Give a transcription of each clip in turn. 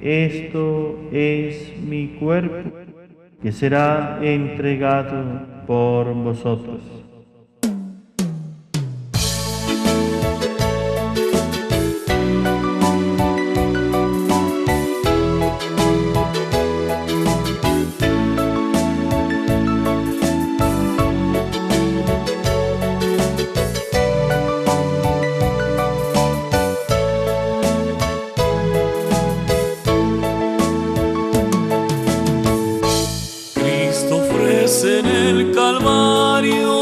esto es mi cuerpo, que será entregado por vosotros. En el Calvario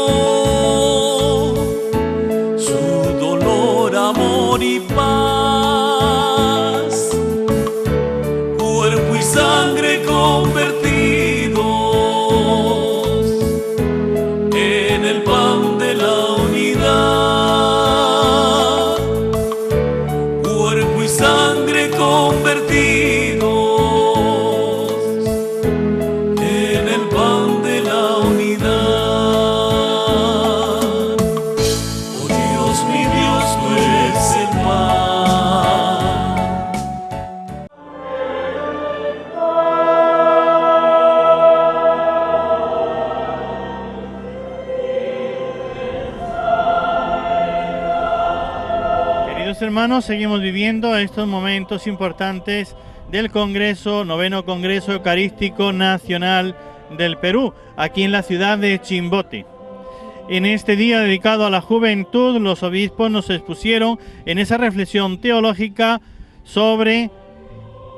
su dolor, amor y paz, cuerpo y sangre convertidos en el pan de la unidad, cuerpo y sangre convertidos en el pan de la unidad. Oh Dios, mi Dios, tú eres el pan. Queridos hermanos, seguimos viviendo estos momentos importantes del Congreso, Noveno Congreso Eucarístico Nacional del Perú, aquí en la ciudad de Chimbote. En este día dedicado a la juventud, los obispos nos expusieron en esa reflexión teológica sobre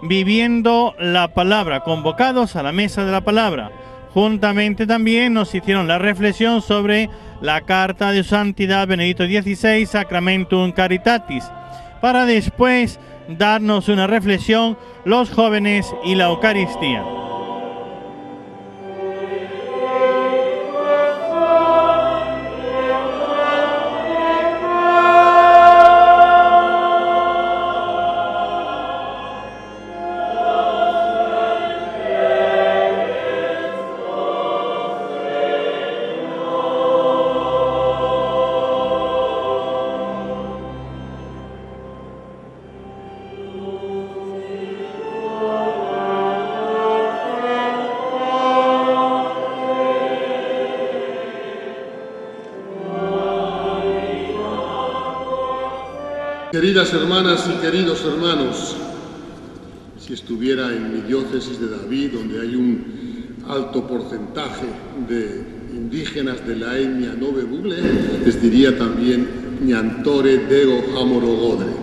viviendo la palabra, convocados a la mesa de la palabra. Juntamente también nos hicieron la reflexión sobre la carta de su santidad Benedicto XVI, Sacramentum Caritatis, para después darnos una reflexión los jóvenes y la Eucaristía. Queridas hermanas y queridos hermanos, si estuviera en mi diócesis de David, donde hay un alto porcentaje de indígenas de la etnia Nove Bugle, les diría también ñantore dego amoro godre.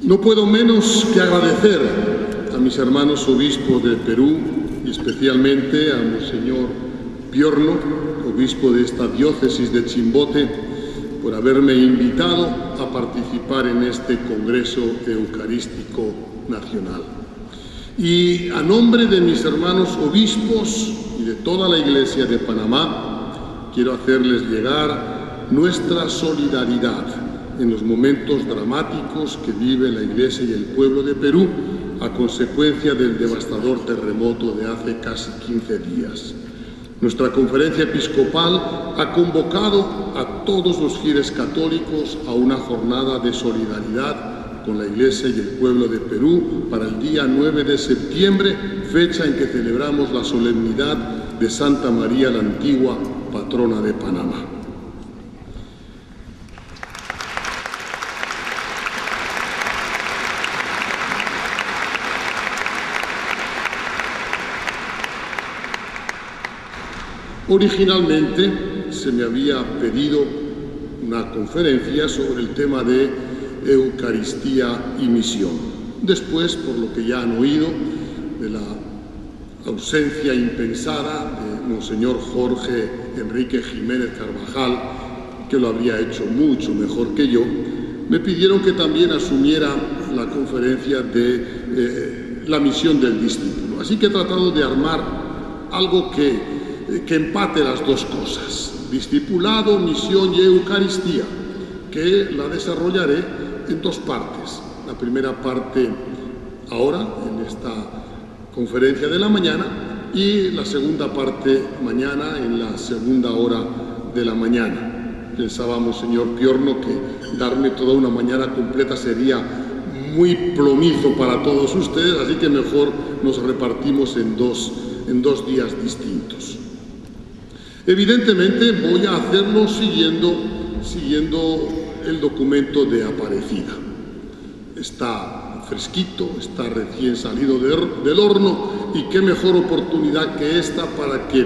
No puedo menos que agradecer a mis hermanos obispos del Perú y especialmente a Monseñor Piorno, obispo de esta diócesis de Chimbote, por haberme invitado a participar en este Congreso Eucarístico Nacional. Y a nombre de mis hermanos obispos y de toda la Iglesia de Panamá, quiero hacerles llegar nuestra solidaridad en los momentos dramáticos que vive la Iglesia y el pueblo de Perú a consecuencia del devastador terremoto de hace casi 15 días. Nuestra conferencia episcopal ha convocado a todos los fieles católicos a una jornada de solidaridad con la Iglesia y el pueblo de Perú para el día 9 de septiembre, fecha en que celebramos la solemnidad de Santa María la Antigua, patrona de Panamá. Originalmente se me había pedido una conferencia sobre el tema de Eucaristía y misión. Después, por lo que ya han oído, de la ausencia impensada de Monseñor Jorge Enrique Jiménez Carvajal, que lo habría hecho mucho mejor que yo, me pidieron que también asumiera la conferencia de la misión del discípulo. Así que he tratado de armar algo que empate las dos cosas, discipulado, misión y Eucaristía, que la desarrollaré en dos partes. La primera parte ahora, en esta conferencia de la mañana, y la segunda parte mañana, en la segunda hora de la mañana. Pensábamos, señor Piorno, que darme toda una mañana completa sería muy plomizo para todos ustedes, así que mejor nos repartimos en dos días distintos. Evidentemente voy a hacerlo siguiendo el documento de Aparecida. Está fresquito, está recién salido del horno, y qué mejor oportunidad que esta para que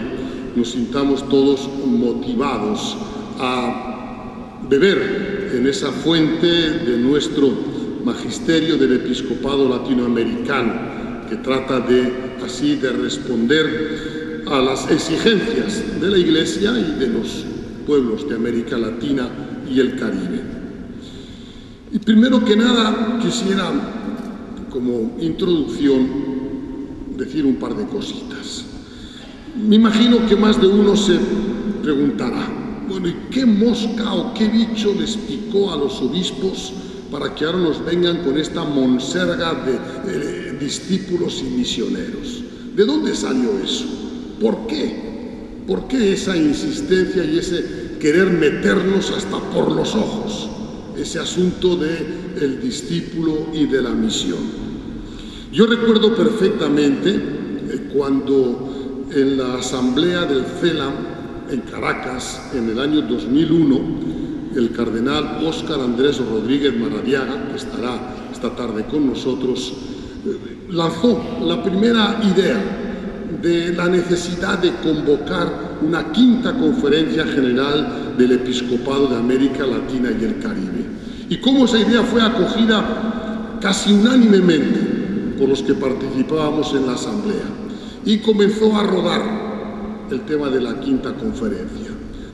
nos sintamos todos motivados a beber en esa fuente de nuestro magisterio del episcopado latinoamericano, que trata de responder a las exigencias de la Iglesia y de los pueblos de América Latina y el Caribe. Y primero que nada quisiera, como introducción, decir un par de cositas. Me imagino que más de uno se preguntará, bueno, ¿y qué mosca o qué bicho les picó a los obispos para que ahora nos vengan con esta monserga de discípulos y misioneros? ¿De dónde salió eso? ¿Por qué? ¿Por qué esa insistencia y ese querer meternos hasta por los ojos? Ese asunto del discípulo y de la misión. Yo recuerdo perfectamente cuando en la asamblea del CELAM en Caracas, en el año 2001, el cardenal Óscar Andrés Rodríguez Maradiaga, que estará esta tarde con nosotros, lanzó la primera idea de la necesidad de convocar una quinta conferencia general del episcopado de América Latina y el Caribe. Y cómo esa idea fue acogida casi unánimemente por los que participábamos en la asamblea. Y comenzó a rodar el tema de la quinta conferencia.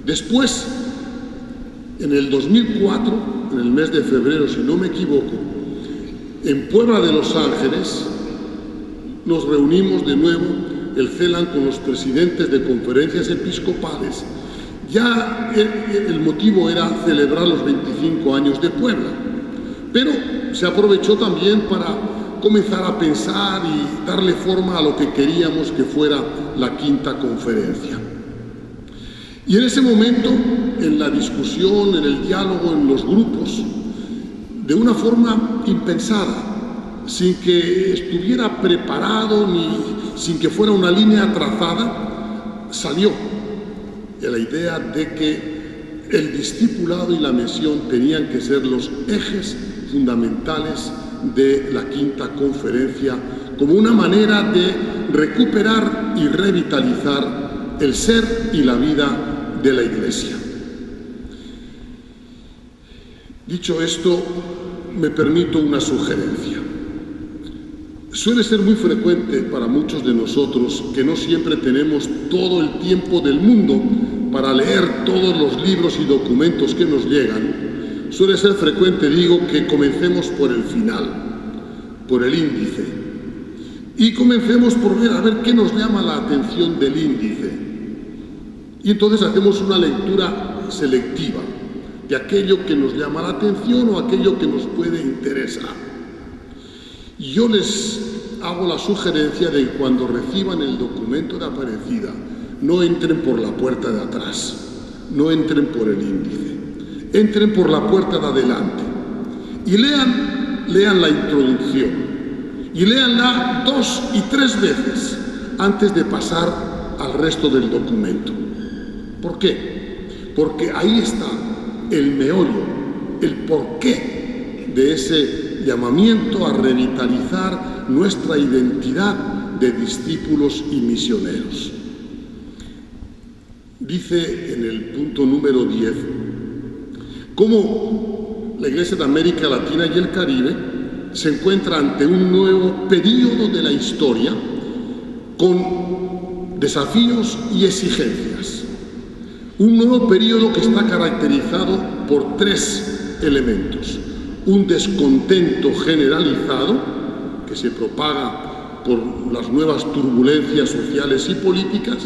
Después, en el 2004, en el mes de febrero, si no me equivoco, en Puebla de Los Ángeles, nos reunimos de nuevo el CELAM con los presidentes de conferencias episcopales. Ya el motivo era celebrar los 25 años de Puebla, pero se aprovechó también para comenzar a pensar y darle forma a lo que queríamos que fuera la quinta conferencia. Y en ese momento, en la discusión, en el diálogo, en los grupos, de una forma impensada, sin que estuviera preparado ni sin que fuera una línea trazada, salió la idea de que el discipulado y la misión tenían que ser los ejes fundamentales de la quinta conferencia, como una manera de recuperar y revitalizar el ser y la vida de la Iglesia. Dicho esto, me permito una sugerencia. Suele ser muy frecuente para muchos de nosotros que no siempre tenemos todo el tiempo del mundo para leer todos los libros y documentos que nos llegan. Suele ser frecuente, digo, que comencemos por el final, por el índice. Y comencemos por ver qué nos llama la atención del índice. Y entonces hacemos una lectura selectiva de aquello que nos llama la atención o aquello que nos puede interesar. Yo les hago la sugerencia de que cuando reciban el documento de Aparecida, no entren por la puerta de atrás, no entren por el índice, entren por la puerta de adelante y lean la introducción y léanla 2 y 3 veces antes de pasar al resto del documento. ¿Por qué? Porque ahí está el meollo, el porqué de ese llamamiento a revitalizar nuestra identidad de discípulos y misioneros. Dice en el punto número 10, cómo la Iglesia de América Latina y el Caribe se encuentra ante un nuevo período de la historia con desafíos y exigencias. Un nuevo período que está caracterizado por 3 elementos. Un descontento generalizado que se propaga por las nuevas turbulencias sociales y políticas,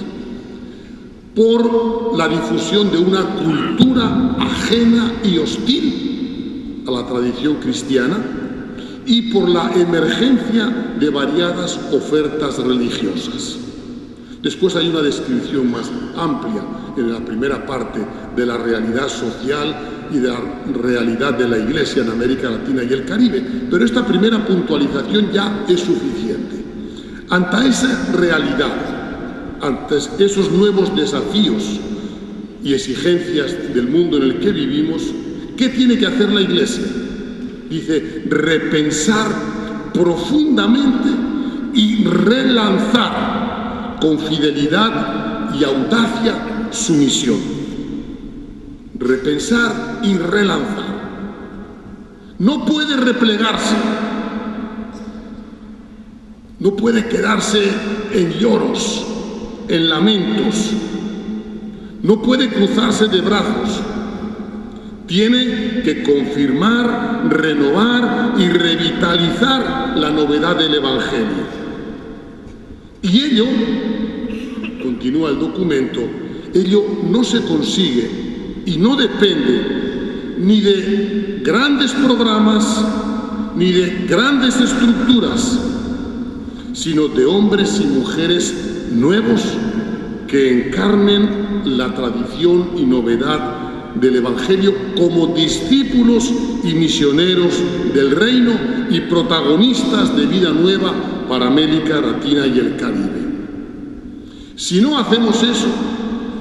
por la difusión de una cultura ajena y hostil a la tradición cristiana y por la emergencia de variadas ofertas religiosas. Después hay una descripción más amplia en la primera parte de la realidad social y de la realidad de la Iglesia en América Latina y el Caribe. Pero esta primera puntualización ya es suficiente. Ante esa realidad, ante esos nuevos desafíos y exigencias del mundo en el que vivimos, ¿qué tiene que hacer la Iglesia? Dice, repensar profundamente y relanzar con fidelidad y audacia su misión. Repensar y relanzar. No puede replegarse, no puede quedarse en lloros, en lamentos, no puede cruzarse de brazos. Tiene que confirmar, renovar y revitalizar la novedad del Evangelio. Y ello, continúa el documento, ello no se consigue y no depende ni de grandes programas ni de grandes estructuras, sino de hombres y mujeres nuevos que encarnen la tradición y novedad del Evangelio como discípulos y misioneros del reino y protagonistas de vida nueva para América Latina y el Caribe. Si no hacemos eso,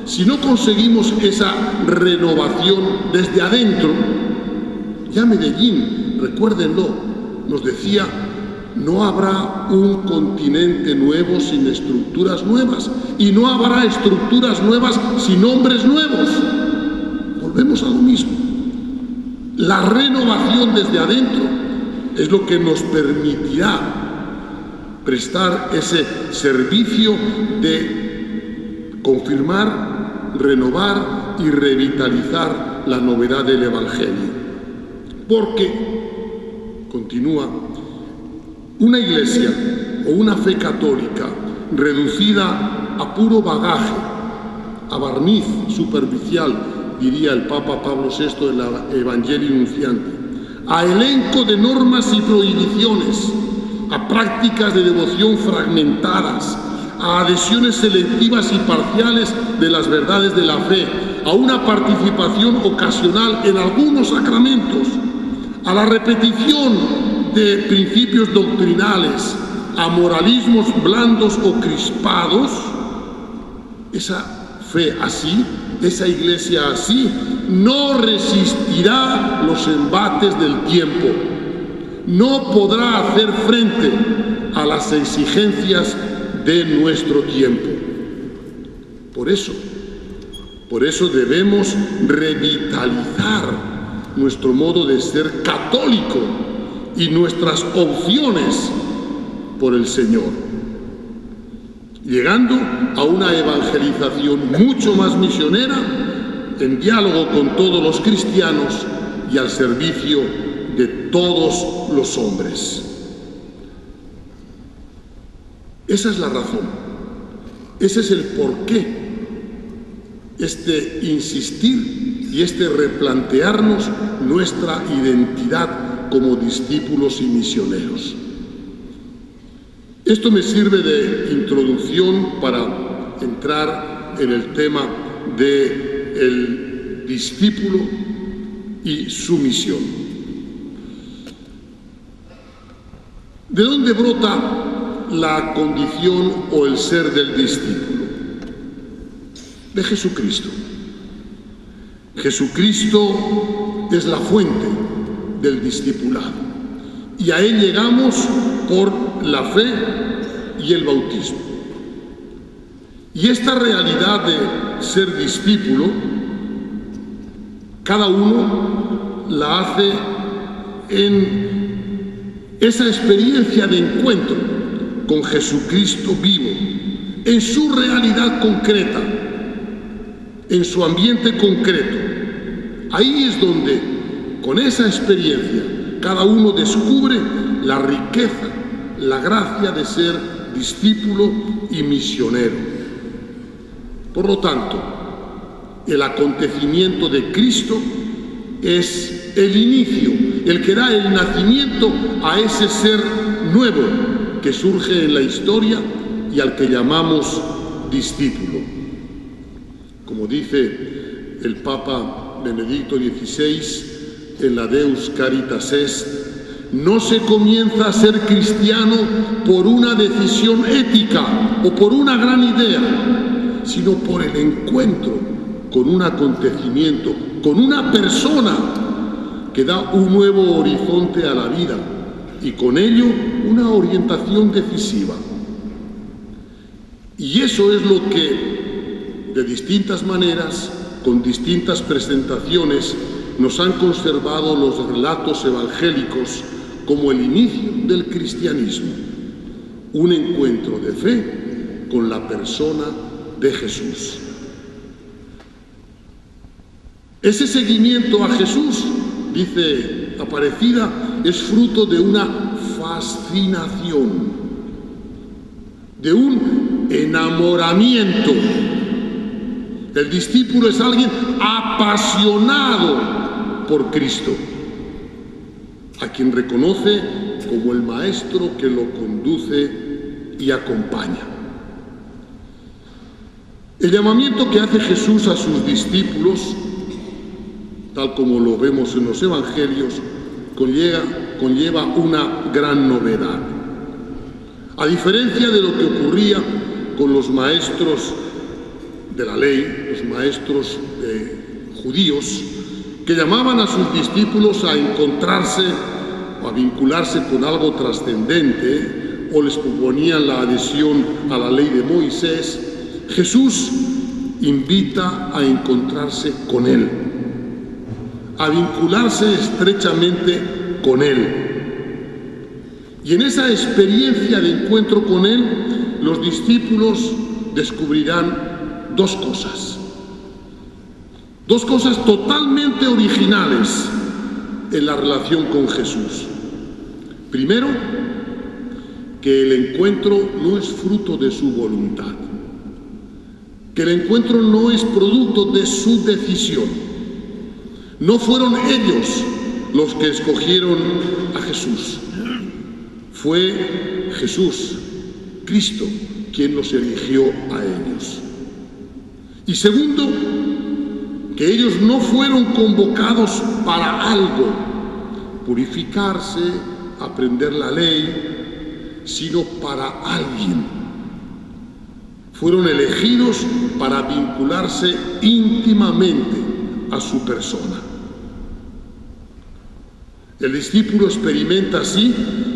si no conseguimos esa renovación desde adentro, ya Medellín, recuérdenlo, nos decía, no habrá un continente nuevo sin estructuras nuevas y no habrá estructuras nuevas sin hombres nuevos. Volvemos a lo mismo. La renovación desde adentro es lo que nos permitirá prestar ese servicio de confirmar, renovar y revitalizar la novedad del Evangelio. Porque, continúa, una iglesia o una fe católica reducida a puro bagaje, a barniz superficial, diría el Papa Pablo VI en la Evangelii Nunciante, a elenco de normas y prohibiciones, a prácticas de devoción fragmentadas, a adhesiones selectivas y parciales de las verdades de la fe, a una participación ocasional en algunos sacramentos, a la repetición de principios doctrinales, a moralismos blandos o crispados, esa fe así, esa iglesia así, no resistirá los embates del tiempo, no podrá hacer frente a las exigencias de nuestro tiempo. Por eso debemos revitalizar nuestro modo de ser católico y nuestras opciones por el Señor, llegando a una evangelización mucho más misionera, en diálogo con todos los cristianos y al servicio de todos los hombres. Esa es la razón, ese es el porqué, este insistir y este replantearnos nuestra identidad como discípulos y misioneros. Esto me sirve de introducción para entrar en el tema del discípulo y su misión. ¿De dónde brota la condición o el ser del discípulo? De Jesucristo. Jesucristo es la fuente del discipulado y a Él llegamos por la fe y el bautismo. Y esta realidad de ser discípulo, cada uno la hace en esa experiencia de encuentro con Jesucristo vivo, en su realidad concreta, en su ambiente concreto. Ahí es donde, con esa experiencia, cada uno descubre la riqueza, la gracia de ser discípulo y misionero. Por lo tanto, el acontecimiento de Cristo es el inicio, el que da el nacimiento a ese ser nuevo que surge en la historia y al que llamamos discípulo. Como dice el Papa Benedicto XVI en la Deus Caritas Est: no se comienza a ser cristiano por una decisión ética o por una gran idea, sino por el encuentro con un acontecimiento, con una persona que da un nuevo horizonte a la vida y con ello una orientación decisiva. Y eso es lo que, de distintas maneras, con distintas presentaciones, nos han conservado los relatos evangélicos como el inicio del cristianismo, un encuentro de fe con la persona de Jesús. Ese seguimiento a Jesús, dice Aparecida, es fruto de una fascinación, de un enamoramiento. El discípulo es alguien apasionado por Cristo, a quien reconoce como el maestro que lo conduce y acompaña. El llamamiento que hace Jesús a sus discípulos, tal como lo vemos en los evangelios, conlleva una gran novedad. A diferencia de lo que ocurría con los maestros de la ley, los maestros judíos, que llamaban a sus discípulos a encontrarse o a vincularse con algo trascendente, o les proponían la adhesión a la ley de Moisés, Jesús invita a encontrarse con Él, a vincularse estrechamente con Él. Y en esa experiencia de encuentro con Él, los discípulos descubrirán dos cosas totalmente originales en la relación con Jesús. Primero, que el encuentro no es fruto de su voluntad, que el encuentro no es producto de su decisión. No fueron ellos los que escogieron a Jesús, fue Jesús, Cristo, quien los eligió a ellos. Y segundo, que ellos no fueron convocados para algo, purificarse, aprender la ley, sino para alguien. Fueron elegidos para vincularse íntimamente a su persona. El discípulo experimenta así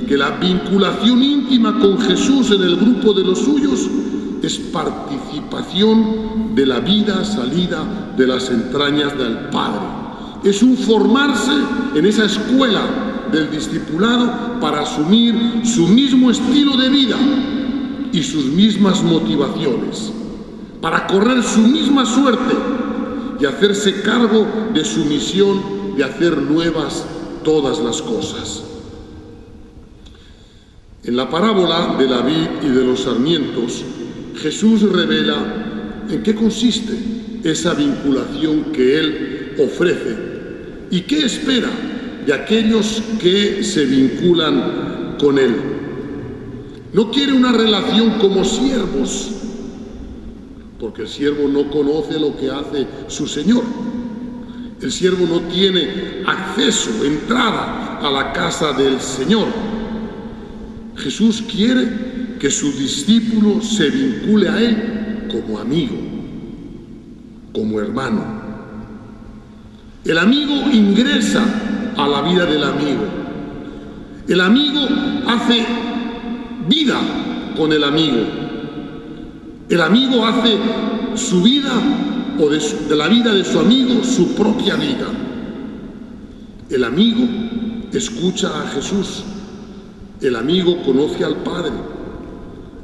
que la vinculación íntima con Jesús en el grupo de los suyos es participación de la vida salida de las entrañas del Padre. Es un formarse en esa escuela del discipulado para asumir su mismo estilo de vida y sus mismas motivaciones, para correr su misma suerte y hacerse cargo de su misión de hacer nuevas todas las cosas. En la parábola de la vid y de los sarmientos, Jesús revela en qué consiste esa vinculación que Él ofrece y qué espera de aquellos que se vinculan con Él. No quiere una relación como siervos, porque el siervo no conoce lo que hace su Señor. El siervo no tiene acceso, entrada a la casa del Señor. Jesús quiere que su discípulo se vincule a Él como amigo, como hermano. El amigo ingresa a la vida del amigo. El amigo hace vida con el amigo. El amigo hace su vida o de la vida de su amigo su propia vida. El amigo escucha a Jesús. El amigo conoce al Padre.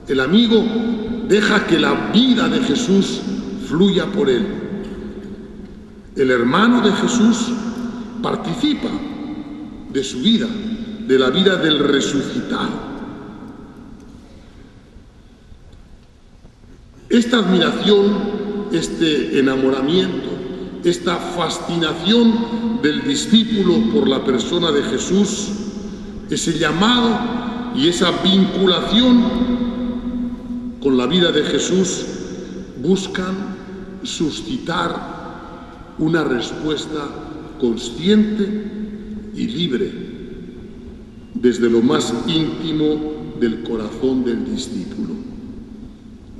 El amigo deja que la vida de Jesús fluya por él. El hermano de Jesús participa de su vida, de la vida del resucitado. Esta admiración, este enamoramiento, esta fascinación del discípulo por la persona de Jesús, ese llamado y esa vinculación con la vida de Jesús buscan suscitar una respuesta consciente y libre desde lo más íntimo del corazón del discípulo.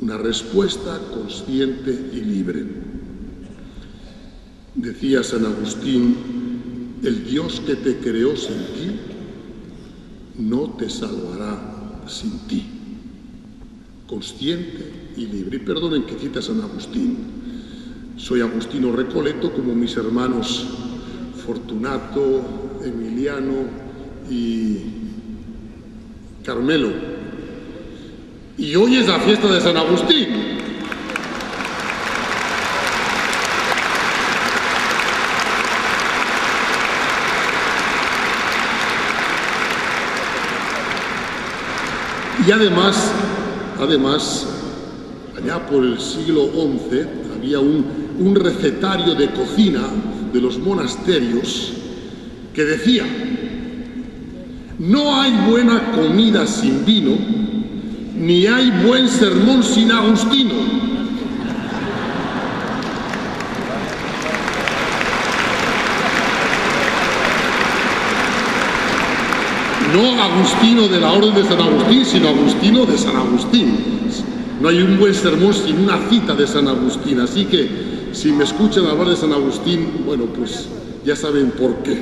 Una respuesta consciente y libre. Decía San Agustín, el Dios que te creó sin ti no te salvará sin ti. Consciente y libre. Y perdonen que cita a San Agustín. Soy agustino recoleto como mis hermanos Fortunato, Emiliano y Carmelo. Y hoy es la fiesta de San Agustín. Y además, allá por el siglo XI había un recetario de cocina de los monasterios que decía: no hay buena comida sin vino, ni hay buen sermón sin Agustino. No Agustino de la Orden de San Agustín, sino Agustino de San Agustín. No hay un buen sermón sin una cita de San Agustín. Así que, si me escuchan hablar de San Agustín, bueno, pues ya saben por qué.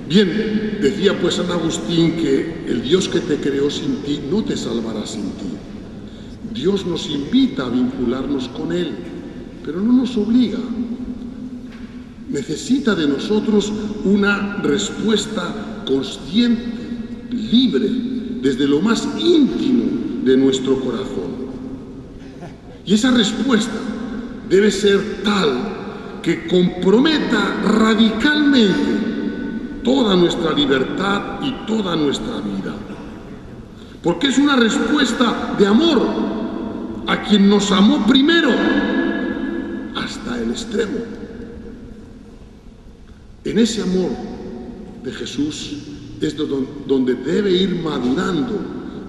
Bien, decía pues San Agustín que el Dios que te creó sin ti no te salvará sin ti. Dios nos invita a vincularnos con Él, pero no nos obliga. Necesita de nosotros una respuesta consciente, libre, desde lo más íntimo de nuestro corazón. Y esa respuesta debe ser tal que comprometa radicalmente toda nuestra libertad y toda nuestra vida. Porque es una respuesta de amor a quien nos amó primero hasta el extremo. En ese amor de Jesús es donde debe ir madurando,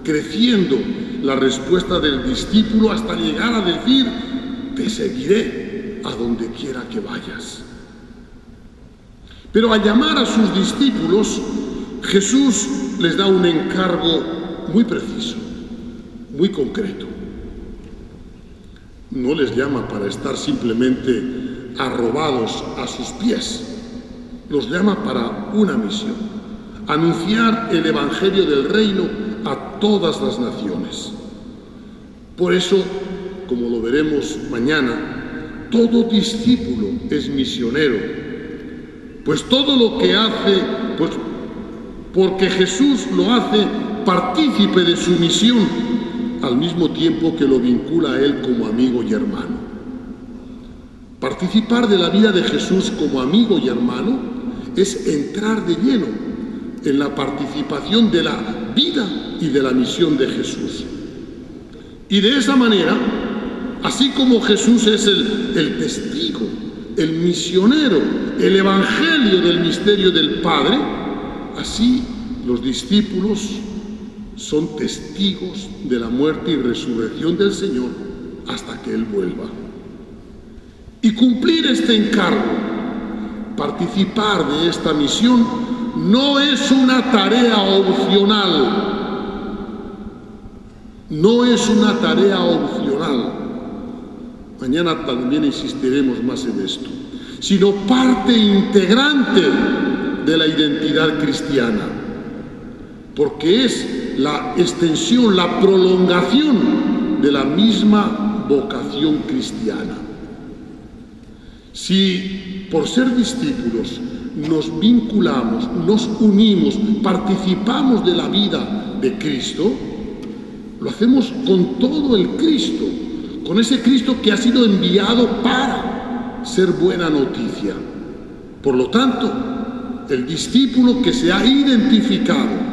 creciendo la respuesta del discípulo hasta llegar a decir: te seguiré a donde quiera que vayas. Pero al llamar a sus discípulos, Jesús les da un encargo muy preciso, muy concreto. No les llama para estar simplemente arrobados a sus pies. Los llama para una misión: anunciar el Evangelio del Reino a todas las naciones. Por eso, como lo veremos mañana, todo discípulo es misionero. Pues todo lo que hace, pues porque Jesús lo hace partícipe de su misión, al mismo tiempo que lo vincula a Él como amigo y hermano. Participar de la vida de Jesús como amigo y hermano es entrar de lleno en la participación de la vida y de la misión de Jesús. Y de esa manera, así como Jesús es el testigo, el misionero, el evangelio del misterio del Padre, así los discípulos son testigos de la muerte y resurrección del Señor hasta que Él vuelva. Y cumplir este encargo, participar de esta misión, no es una tarea opcional. No es una tarea opcional. Mañana también insistiremos más en esto, sino parte integrante de la identidad cristiana, porque es la extensión, la prolongación de la misma vocación cristiana. Si por ser discípulos nos vinculamos, nos unimos, participamos de la vida de Cristo, lo hacemos con todo el Cristo, con ese Cristo que ha sido enviado para ser buena noticia. Por lo tanto, el discípulo que se ha identificado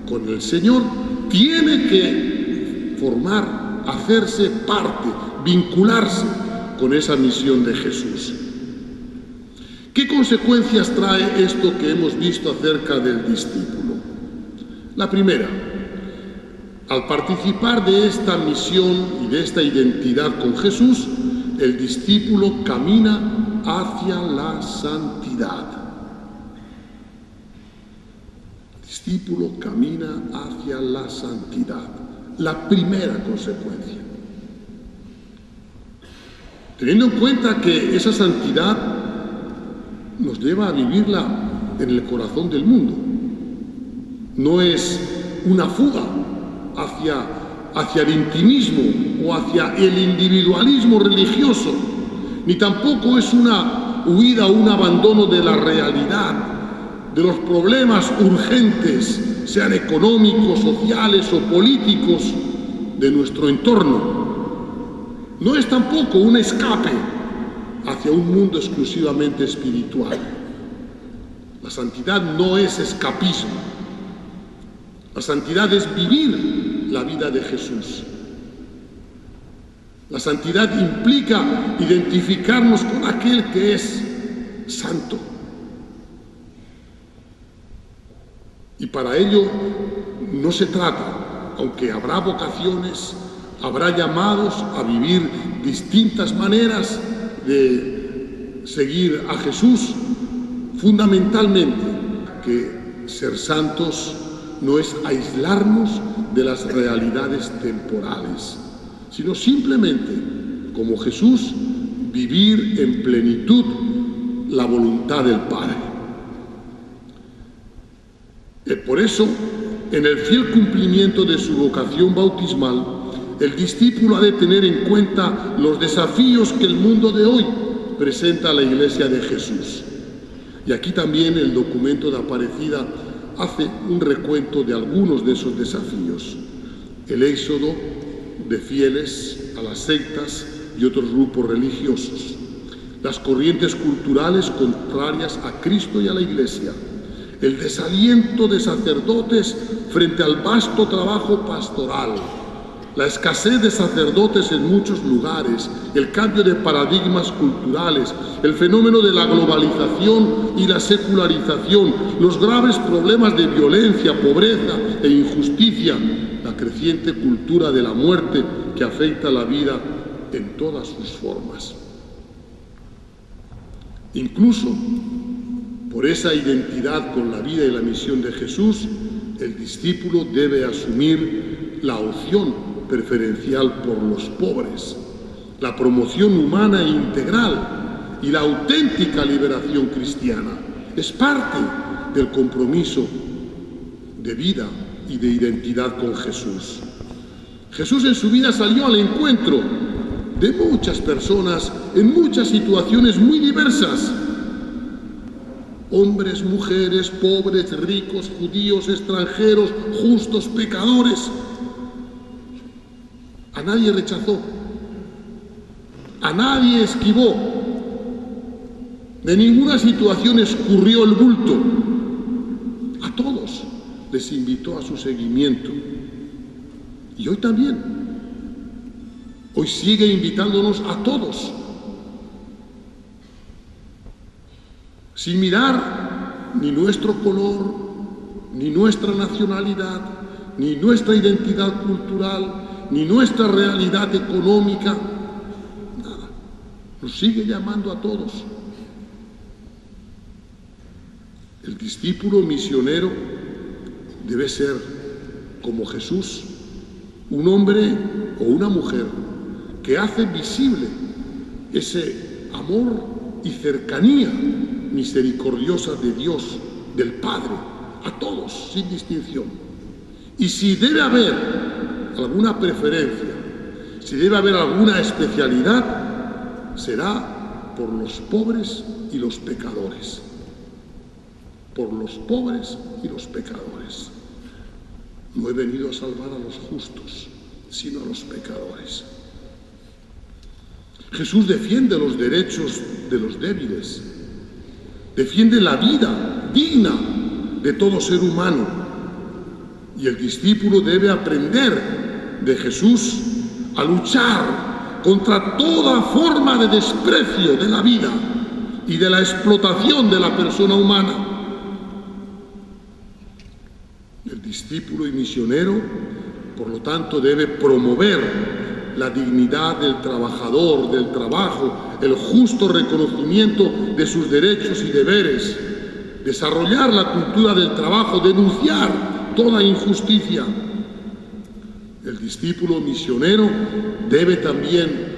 con el Señor tiene que formar, hacerse parte, vincularse con esa misión de Jesús. ¿Qué consecuencias trae esto que hemos visto acerca del discípulo? La primera: al participar de esta misión y de esta identidad con Jesús, el discípulo camina hacia la santidad. El discípulo camina hacia la santidad, la primera consecuencia. Teniendo en cuenta que esa santidad nos lleva a vivirla en el corazón del mundo. No es una fuga hacia el intimismo o hacia el individualismo religioso, ni tampoco es una huida o un abandono de la realidad, de los problemas urgentes, sean económicos, sociales o políticos, de nuestro entorno. No es tampoco un escape hacia un mundo exclusivamente espiritual. La santidad no es escapismo. La santidad es vivir la vida de Jesús. La santidad implica identificarnos con aquel que es santo. Y para ello no se trata, aunque habrá vocaciones, habrá llamados a vivir distintas maneras de seguir a Jesús, fundamentalmente que ser santos no es aislarnos de las realidades temporales, sino simplemente, como Jesús, vivir en plenitud la voluntad del Padre. Por eso, en el fiel cumplimiento de su vocación bautismal, el discípulo ha de tener en cuenta los desafíos que el mundo de hoy presenta a la Iglesia de Jesús. Y aquí también el documento de Aparecida hace un recuento de algunos de esos desafíos. El éxodo de fieles a las sectas y otros grupos religiosos, las corrientes culturales contrarias a Cristo y a la Iglesia, el desaliento de sacerdotes frente al vasto trabajo pastoral, la escasez de sacerdotes en muchos lugares, el cambio de paradigmas culturales, el fenómeno de la globalización y la secularización, los graves problemas de violencia, pobreza e injusticia, la creciente cultura de la muerte que afecta la vida en todas sus formas. Incluso por esa identidad con la vida y la misión de Jesús, el discípulo debe asumir la opción preferencial por los pobres, la promoción humana e integral y la auténtica liberación cristiana. Es parte del compromiso de vida y de identidad con Jesús. Jesús en su vida salió al encuentro de muchas personas en muchas situaciones muy diversas. Hombres, mujeres, pobres, ricos, judíos, extranjeros, justos, pecadores. A nadie rechazó, a nadie esquivó, de ninguna situación escurrió el bulto. A todos les invitó a su seguimiento. Y hoy también. Hoy sigue invitándonos a todos. Sin mirar ni nuestro color, ni nuestra nacionalidad, ni nuestra identidad cultural, ni nuestra realidad económica, nada. Nos sigue llamando a todos. El discípulo misionero debe ser, como Jesús, un hombre o una mujer que hace visible ese amor y cercanía misericordiosa de Dios, del Padre, a todos, sin distinción. Y si debe haber alguna preferencia, si debe haber alguna especialidad, será por los pobres y los pecadores. Por los pobres y los pecadores. No he venido a salvar a los justos, sino a los pecadores. Jesús defiende los derechos de los débiles, defiende la vida digna de todo ser humano. Y el discípulo debe aprender de Jesús a luchar contra toda forma de desprecio de la vida y de la explotación de la persona humana. El discípulo y misionero, por lo tanto, debe promover la dignidad del trabajador, del trabajo, el justo reconocimiento de sus derechos y deberes, desarrollar la cultura del trabajo, denunciar toda injusticia. El discípulo misionero debe también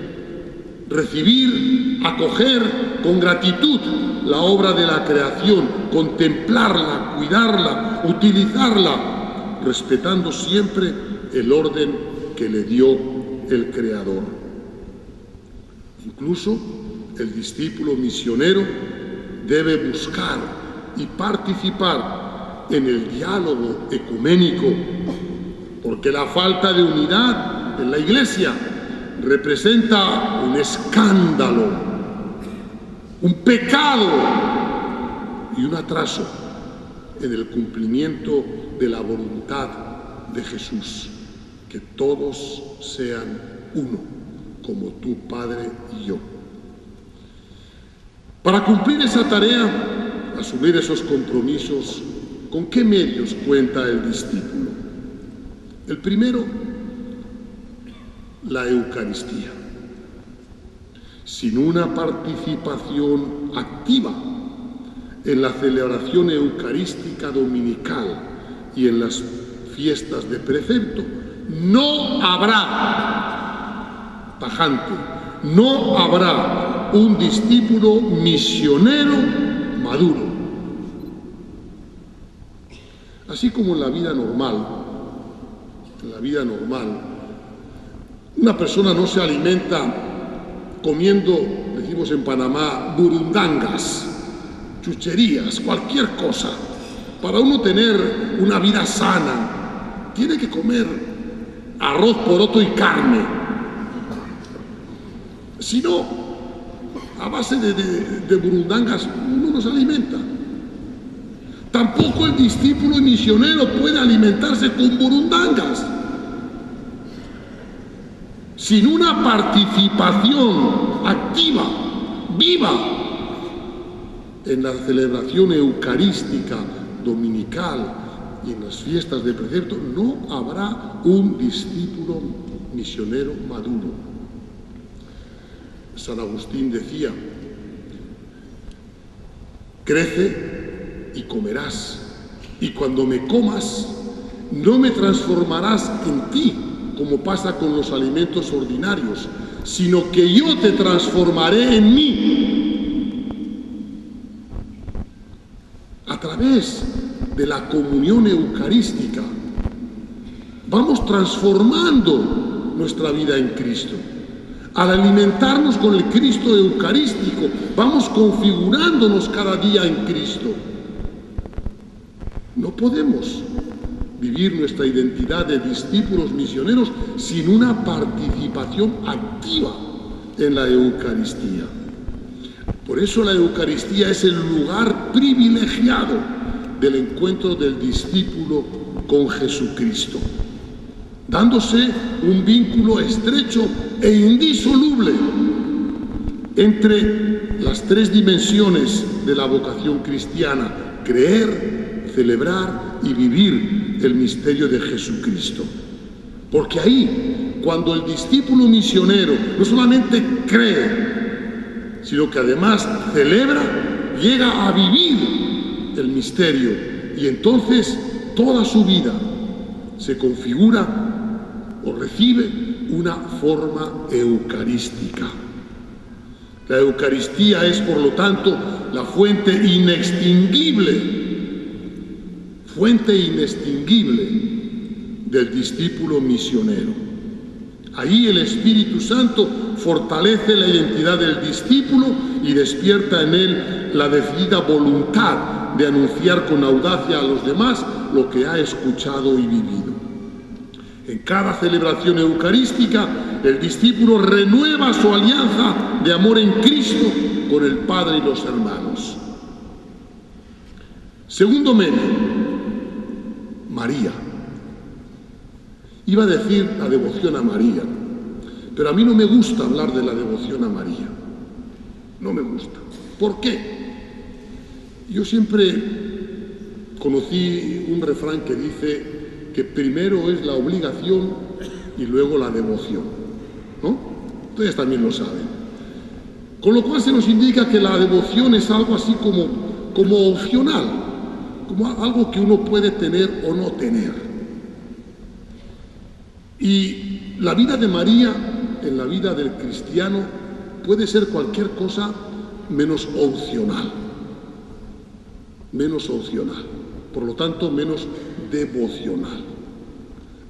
recibir, acoger con gratitud la obra de la creación, contemplarla, cuidarla, utilizarla, respetando siempre el orden que le dio el Creador. Incluso el discípulo misionero debe buscar y participar en el diálogo ecuménico, porque la falta de unidad en la Iglesia representa un escándalo, un pecado y un atraso en el cumplimiento de la voluntad de Jesús, que todos sean uno, como tú, Padre, y yo. Para cumplir esa tarea, asumir esos compromisos, ¿con qué medios cuenta el discípulo? El primero, la Eucaristía. Sin una participación activa en la celebración eucarística dominical y en las fiestas de precepto, no habrá, tajante, no habrá un discípulo misionero maduro. Así como en la vida normal, una persona no se alimenta comiendo, decimos en Panamá, burundangas, chucherías, cualquier cosa. Para uno tener una vida sana, tiene que comer arroz, poroto y carne. Si no, a base de burundangas uno no se alimenta. Tampoco el discípulo y misionero puede alimentarse con burundangas. Sin una participación activa, viva, en la celebración eucarística dominical y en las fiestas de precepto, no habrá un discípulo misionero maduro. San Agustín decía: crece y comerás, y cuando me comas, no me transformarás en ti, como pasa con los alimentos ordinarios, sino que yo te transformaré en mí. A través de la comunión eucarística vamos transformando nuestra vida en Cristo. Al alimentarnos con el Cristo eucarístico, vamos configurándonos cada día en Cristo. No podemos vivir nuestra identidad de discípulos misioneros sin una participación activa en la Eucaristía. Por eso la Eucaristía es el lugar privilegiado del encuentro del discípulo con Jesucristo, dándose un vínculo estrecho e indisoluble entre las tres dimensiones de la vocación cristiana: creer, celebrar y vivir el misterio de Jesucristo. Porque ahí, cuando el discípulo misionero no solamente cree, sino que además celebra, llega a vivir el misterio, y entonces toda su vida se configura o recibe una forma eucarística. La Eucaristía es, por lo tanto, la fuente inextinguible del discípulo misionero. Ahí el Espíritu Santo fortalece la identidad del discípulo y despierta en él la decidida voluntad de anunciar con audacia a los demás lo que ha escuchado y vivido. En cada celebración eucarística, el discípulo renueva su alianza de amor en Cristo con el Padre y los hermanos. Segundo medio, María. Iba a decir la devoción a María, pero a mí no me gusta hablar de la devoción a María. No me gusta. ¿Por qué? Yo siempre conocí un refrán que dice que primero es la obligación y luego la devoción. ¿no? Ustedes también lo saben. Con lo cual se nos indica que la devoción es algo así como opcional, como algo que uno puede tener o no tener. Y la vida de María, en la vida del cristiano, puede ser cualquier cosa menos opcional. Menos opcional. Por lo tanto, menos devocional.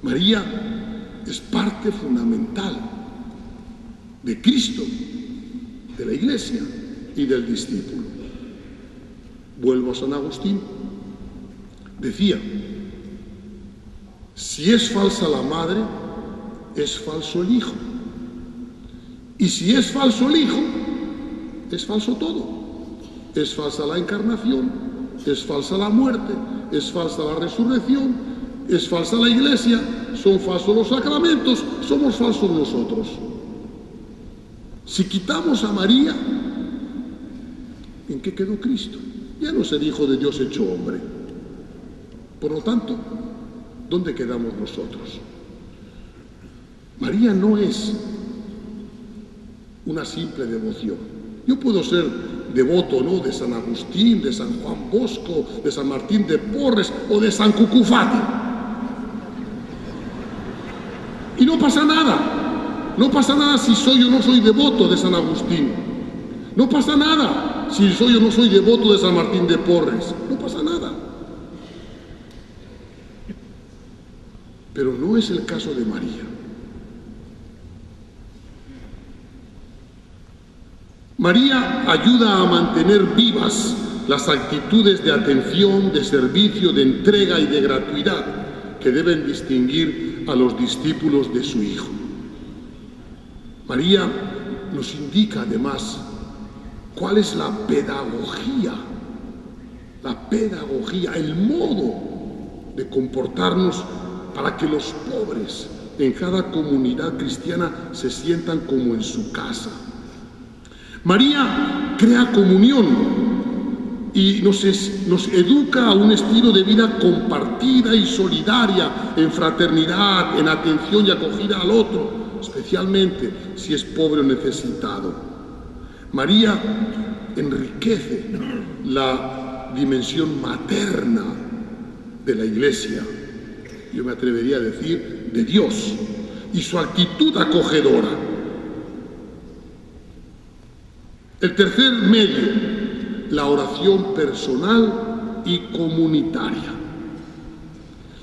María es parte fundamental de Cristo, de la Iglesia y del discípulo. Vuelvo a San Agustín. Decía, si es falsa la madre, es falso el hijo. Y si es falso el hijo, es falso todo. Es falsa la encarnación, es falsa la muerte, es falsa la resurrección, es falsa la Iglesia, son falsos los sacramentos, somos falsos nosotros. Si quitamos a María, ¿en qué quedó Cristo? Ya no es el Hijo de Dios hecho hombre. Por lo tanto, ¿dónde quedamos nosotros? María no es una simple devoción. Yo puedo ser devoto, ¿no?, de San Agustín, de San Juan Bosco, de San Martín de Porres o de San Cucufati. Y no pasa nada. No pasa nada si soy o no soy devoto de San Agustín. No pasa nada si soy o no soy devoto de San Martín de Porres. No pasa nada. Pero no es el caso de María. María ayuda a mantener vivas las actitudes de atención, de servicio, de entrega y de gratuidad que deben distinguir a los discípulos de su Hijo. María nos indica además cuál es la pedagogía, el modo de comportarnos para que los pobres en cada comunidad cristiana se sientan como en su casa. María crea comunión y nos educa a un estilo de vida compartida y solidaria, en fraternidad, en atención y acogida al otro, especialmente si es pobre o necesitado. María enriquece la dimensión materna de la Iglesia, yo me atrevería a decir de Dios, y su actitud acogedora. El tercer medio, la oración personal y comunitaria.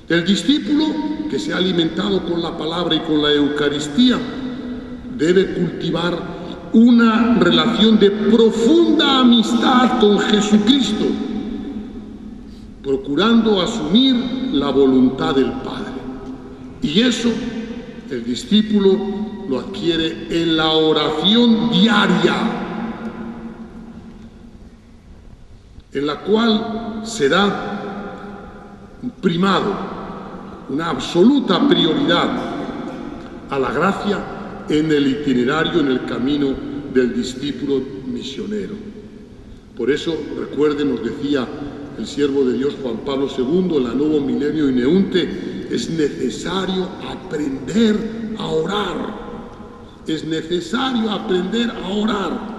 El discípulo que se ha alimentado con la palabra y con la Eucaristía debe cultivar una relación de profunda amistad con Jesucristo, procurando asumir la voluntad del Padre. Y eso el discípulo lo adquiere en la oración diaria, en la cual se da un primado, una absoluta prioridad a la gracia en el itinerario, en el camino del discípulo misionero. Por eso, recuerden, nos decía el siervo de Dios Juan Pablo II en la Nuevo Milenio Ineunte, es necesario aprender a orar. Es necesario aprender a orar,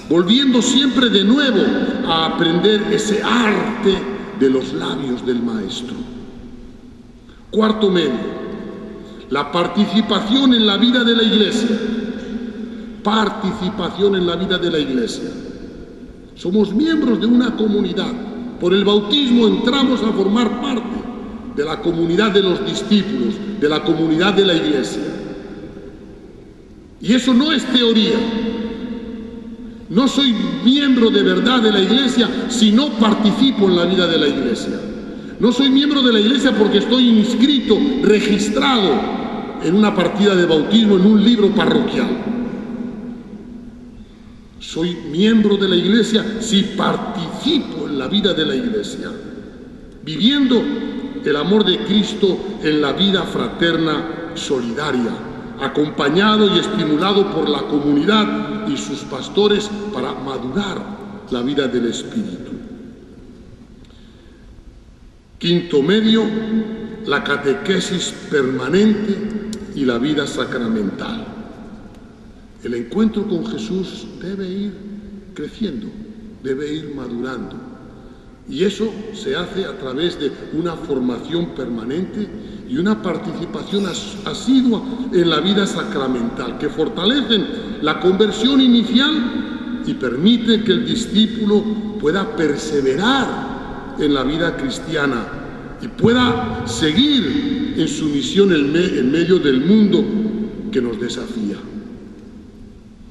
volviendo siempre de nuevo a aprender ese arte de los labios del Maestro. Cuarto medio, la participación en la vida de la Iglesia. Participación en la vida de la Iglesia. Somos miembros de una comunidad. Por el bautismo entramos a formar parte de la comunidad de los discípulos, de la comunidad de la Iglesia. Y eso no es teoría. No soy miembro de verdad de la Iglesia si no participo en la vida de la Iglesia. No soy miembro de la Iglesia porque estoy inscrito, registrado en una partida de bautismo, en un libro parroquial. Soy miembro de la Iglesia si participo en la vida de la Iglesia, viviendo el amor de Cristo en la vida fraterna solidaria, acompañado y estimulado por la comunidad y sus pastores para madurar la vida del Espíritu. Quinto medio, la catequesis permanente y la vida sacramental. El encuentro con Jesús debe ir creciendo, debe ir madurando. Y eso se hace a través de una formación permanente y una participación asidua en la vida sacramental, que fortalecen la conversión inicial y permite que el discípulo pueda perseverar en la vida cristiana y pueda seguir en su misión en medio del mundo que nos desafía.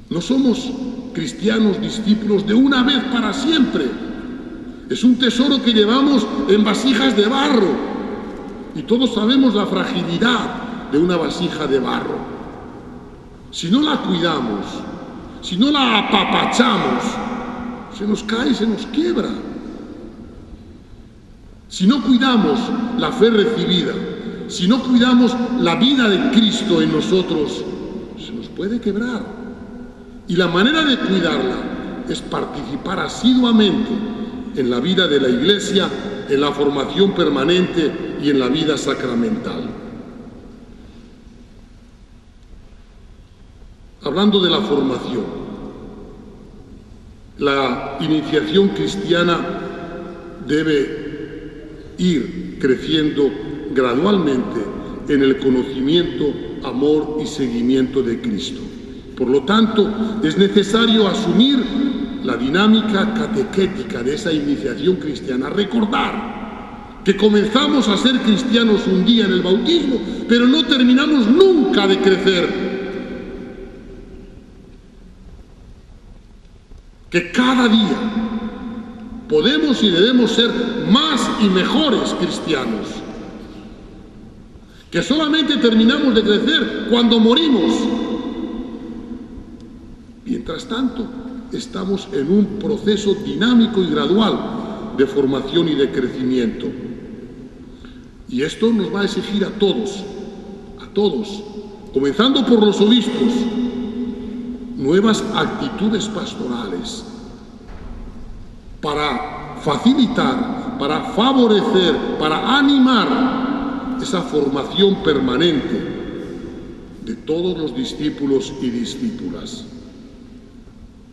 No somos cristianos discípulos de una vez para siempre. Es un tesoro que llevamos en vasijas de barro y todos sabemos la fragilidad de una vasija de barro. Si no la cuidamos, si no la apapachamos, se nos cae, se nos quiebra. Si no cuidamos la fe recibida, si no cuidamos la vida de Cristo en nosotros, se nos puede quebrar. Y la manera de cuidarla es participar asiduamente en la vida de la Iglesia, en la formación permanente y en la vida sacramental. Hablando de la formación, la iniciación cristiana debe ir creciendo gradualmente en el conocimiento, amor y seguimiento de Cristo. Por lo tanto, es necesario asumir la dinámica catequética de esa iniciación cristiana, recordar que comenzamos a ser cristianos un día en el bautismo, pero no terminamos nunca de crecer. Que cada día podemos y debemos ser más y mejores cristianos. Que solamente terminamos de crecer cuando morimos. Mientras tanto, estamos en un proceso dinámico y gradual de formación y de crecimiento. Y esto nos va a exigir a todos, comenzando por los obispos, nuevas actitudes pastorales para facilitar, para favorecer, para animar esa formación permanente de todos los discípulos y discípulas.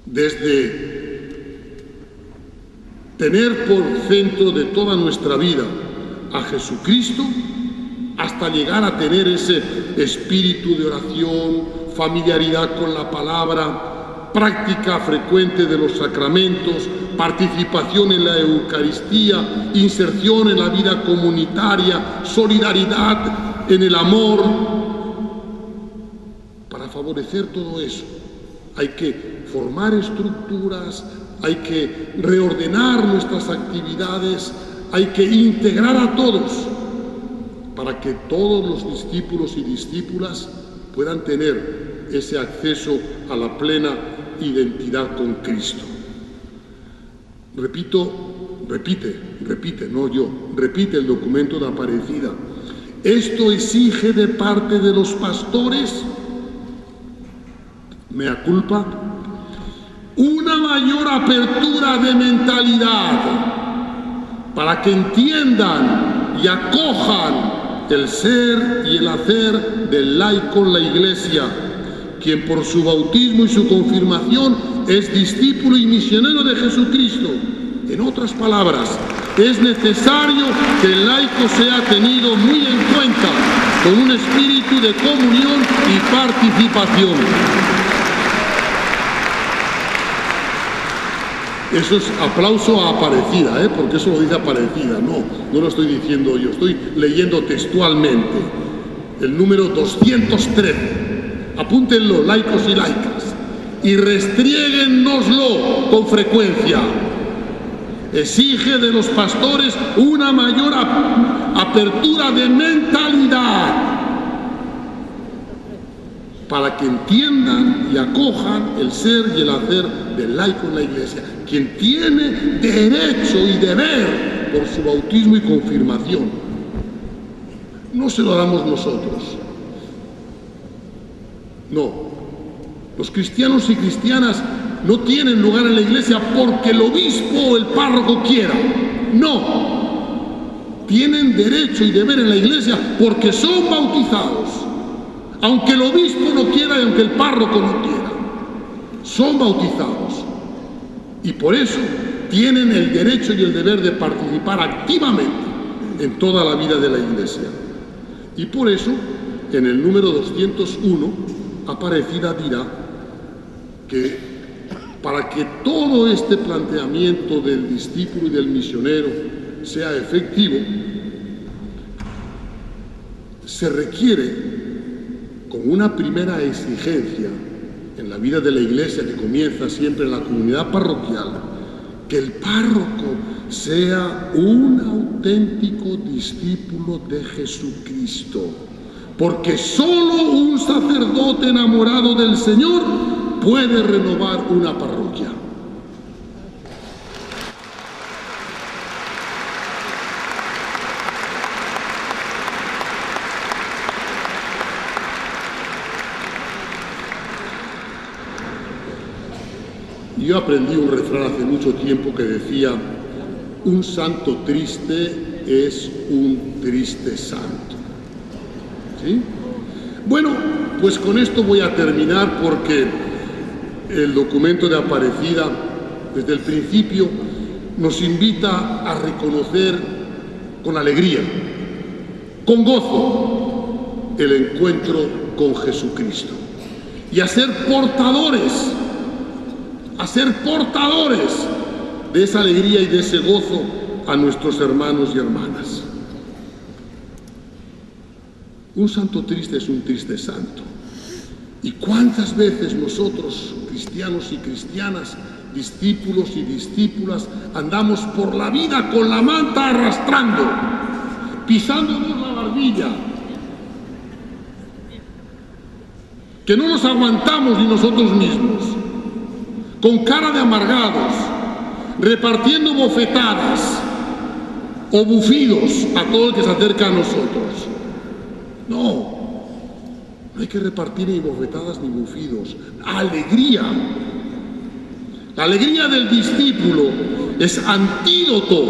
Desde tener por centro de toda nuestra vida a Jesucristo hasta llegar a tener ese espíritu de oración, familiaridad con la palabra, práctica frecuente de los sacramentos, participación en la Eucaristía, inserción en la vida comunitaria, solidaridad en el amor. Para favorecer todo eso hay que formar estructuras, hay que reordenar nuestras actividades, hay que integrar a todos para que todos los discípulos y discípulas puedan tener ese acceso a la plena identidad con Cristo. Repite el documento de Aparecida. Esto exige de parte de los pastores, mea culpa, una mayor apertura de mentalidad para que entiendan y acojan el ser y el hacer del laico en la Iglesia, quien por su bautismo y su confirmación es discípulo y misionero de Jesucristo. En otras palabras, es necesario que el laico sea tenido muy en cuenta, con un espíritu de comunión y participación. Eso es aplauso a Aparecida, porque eso lo dice Aparecida, no lo estoy diciendo yo, estoy leyendo textualmente el número 213. Apúntenlo, laicos y laicas, y restriéguennoslo con frecuencia. Exige de los pastores una mayor apertura de mentalidad para que entiendan y acojan el ser y el hacer del laico en la Iglesia, quien tiene derecho y deber por su bautismo y confirmación. No se lo damos nosotros. No. Los cristianos y cristianas no tienen lugar en la Iglesia porque el obispo o el párroco quiera. No. Tienen derecho y deber en la Iglesia porque son bautizados. Aunque el obispo no quiera y aunque el párroco no quiera. son bautizados y por eso tienen el derecho y el deber de participar activamente en toda la vida de la Iglesia. Y por eso, en el número 201, Aparecida dirá que para que todo este planteamiento del discípulo y del misionero sea efectivo, se requiere, como una primera exigencia en la vida de la Iglesia que comienza siempre en la comunidad parroquial, que el párroco sea un auténtico discípulo de Jesucristo, porque solo un sacerdote enamorado del Señor puede renovar una parroquia. Yo aprendí un refrán hace mucho tiempo que decía: un santo triste es un triste santo. ¿Sí? Bueno, pues con esto voy a terminar, porque el documento de Aparecida, desde el principio, nos invita a reconocer con alegría, con gozo, el encuentro con Jesucristo y a ser portadores de esa alegría y de ese gozo a nuestros hermanos y hermanas. Un santo triste es un triste santo. ¿Y cuántas veces nosotros, cristianos y cristianas, discípulos y discípulas, andamos por la vida con la manta arrastrando, pisándonos la barbilla, que no nos aguantamos ni nosotros mismos, con cara de amargados, repartiendo bofetadas o bufidos a todo el que se acerca a nosotros? No hay que repartir ni bofetadas ni bufidos. Alegría. La alegría del discípulo es antídoto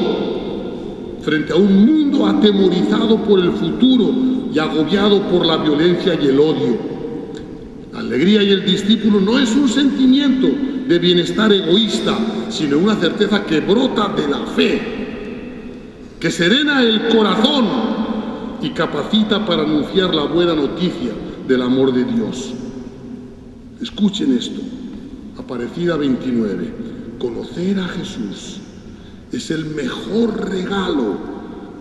frente a un mundo atemorizado por el futuro y agobiado por la violencia y el odio. La alegría y el discípulo no es un sentimiento de bienestar egoísta, sino una certeza que brota de la fe, que serena el corazón y capacita para anunciar la buena noticia del amor de Dios. Escuchen esto, Aparecida 29. Conocer a Jesús es el mejor regalo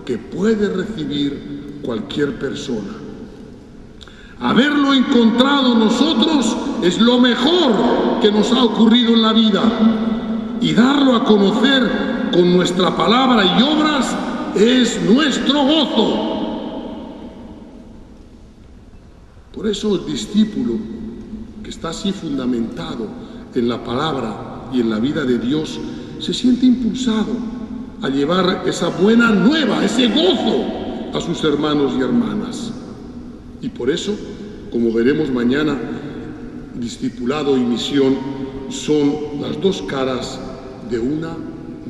que puede recibir cualquier persona. Haberlo encontrado nosotros es lo mejor que nos ha ocurrido en la vida, y darlo a conocer con nuestra palabra y obras es nuestro gozo. Por eso el discípulo, que está así fundamentado en la palabra y en la vida de Dios, se siente impulsado a llevar esa buena nueva, ese gozo a sus hermanos y hermanas. Y por eso, como veremos mañana, discipulado y misión son las dos caras de una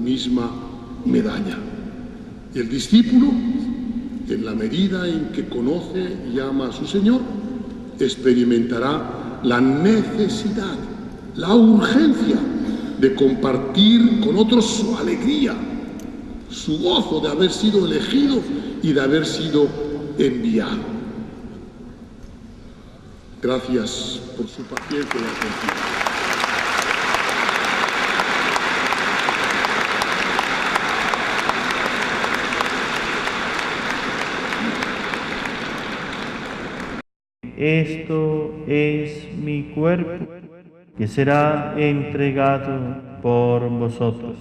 misma medalla. Y el discípulo, en la medida en que conoce y ama a su Señor, experimentará la necesidad, la urgencia de compartir con otros su alegría, su gozo de haber sido elegido y de haber sido enviado. Gracias por su paciencia y atención. Esto es mi cuerpo, que será entregado por vosotros.